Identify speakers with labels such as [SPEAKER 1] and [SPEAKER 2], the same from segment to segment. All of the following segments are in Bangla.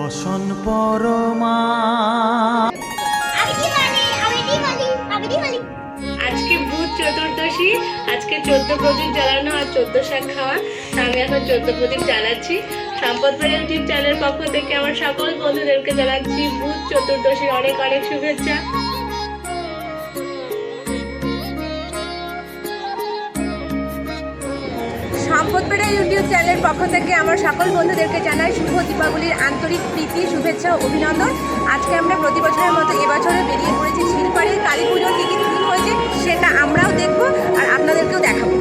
[SPEAKER 1] বসন পরমা।
[SPEAKER 2] আজকে ভূত চতুর্দশী, আজকে 14 প্রদীপ জ্বালানো আর 14 শাক খাওয়া। আমি এখন 14 প্রদীপ জ্বালাচ্ছি। সম্পদ ইউটিউব চ্যানেলের পক্ষ থেকে আমার সকল বন্ধুদেরকে জানাচ্ছি ভূত চতুর্দশীর অনেক অনেক শুভেচ্ছা।
[SPEAKER 3] সম্পদবেড়া ইউটিউব চ্যানেলের পক্ষ থেকে আমার সকল বন্ধুদেরকে জানাই শুভ দীপাবলির আন্তরিক প্রীতি, শুভেচ্ছা ও অভিনন্দন। আজকে আমরা প্রতি বছরের মতো এবছরে বেরিয়ে পড়েছি শিলপাড়ির কালী পুজোর কী কী থিম হয়েছে সেটা আমরাও দেখব আর আপনাদেরকেও দেখাবো।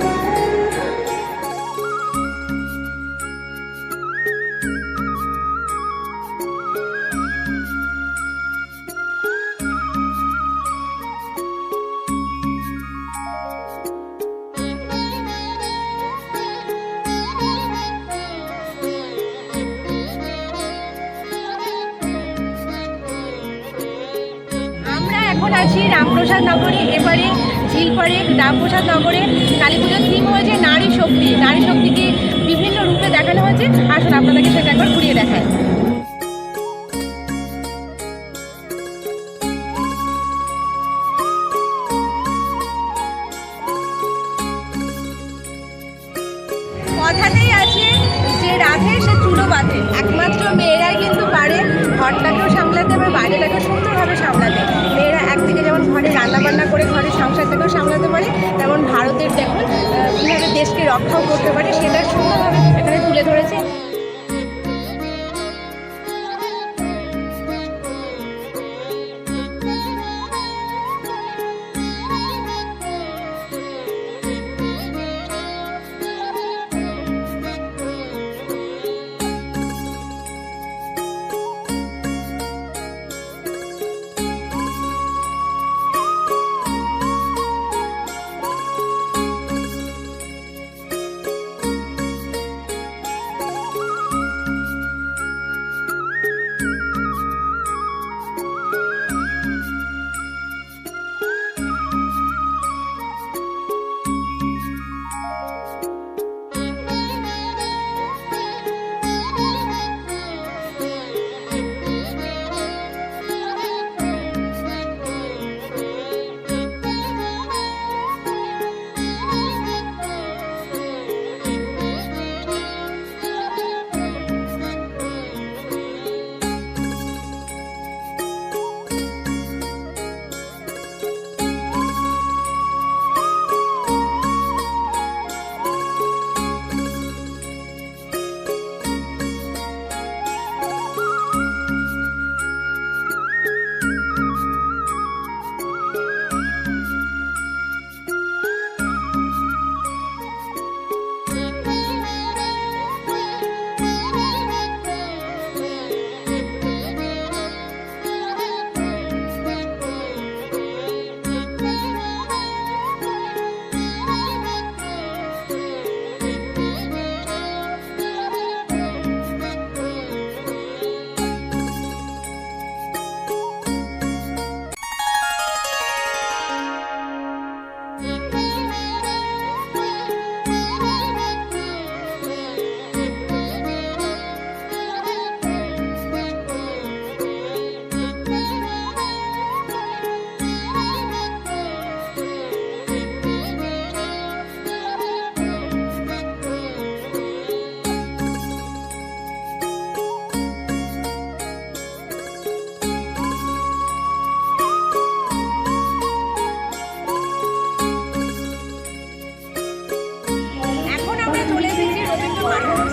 [SPEAKER 3] এখন আছি রামপ্রসাদ নগরে, এবারে ঝিলপাড়ে রামপ্রসাদ নগরে কালী পুজোর থিম হয়েছে নারী শক্তি। নারী শক্তিকে বিভিন্ন রূপে দেখানো হয়েছে। আসুন আপনাদেরকে সেটা একবার ঘুরিয়ে দেখায়। কথাতেই আছে যে রাধে সে চুলো বাঁধে, একমাত্র মেয়েরাই কিন্তু পারে ঘরটাকেও সামলাতে বা বাইরেটাকেও সুন্দরভাবে সামলাতে। মেয়েরা একদিকে যেমন ঘরে রান্নাবান্না করে ঘরের সংসারটাকেও সামলাতে পারে, তেমন ভারতের দেখুন কীভাবে দেশকে রক্ষাও করতে পারে সেটা সুন্দরভাবে এখানে তুলে ধরেছে।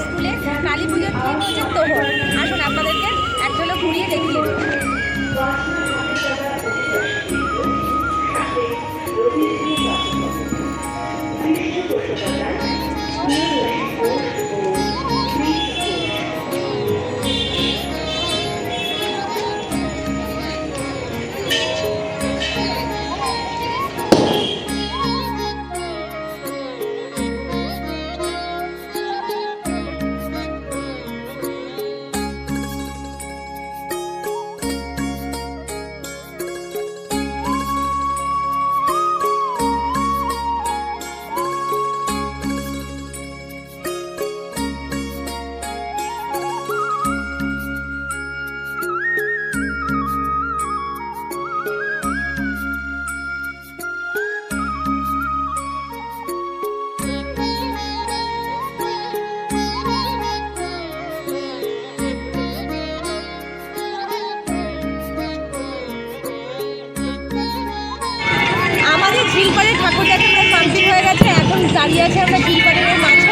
[SPEAKER 3] স্কুলে কালী পুজোর থিম হচ্ছে তোহর। আসুন আপনাদেরকে এক ঝলক ঘুরিয়ে দেখিয়ে দিই। দাঁড়িয়ে আছে আমরা বিলপাড়ের মাছ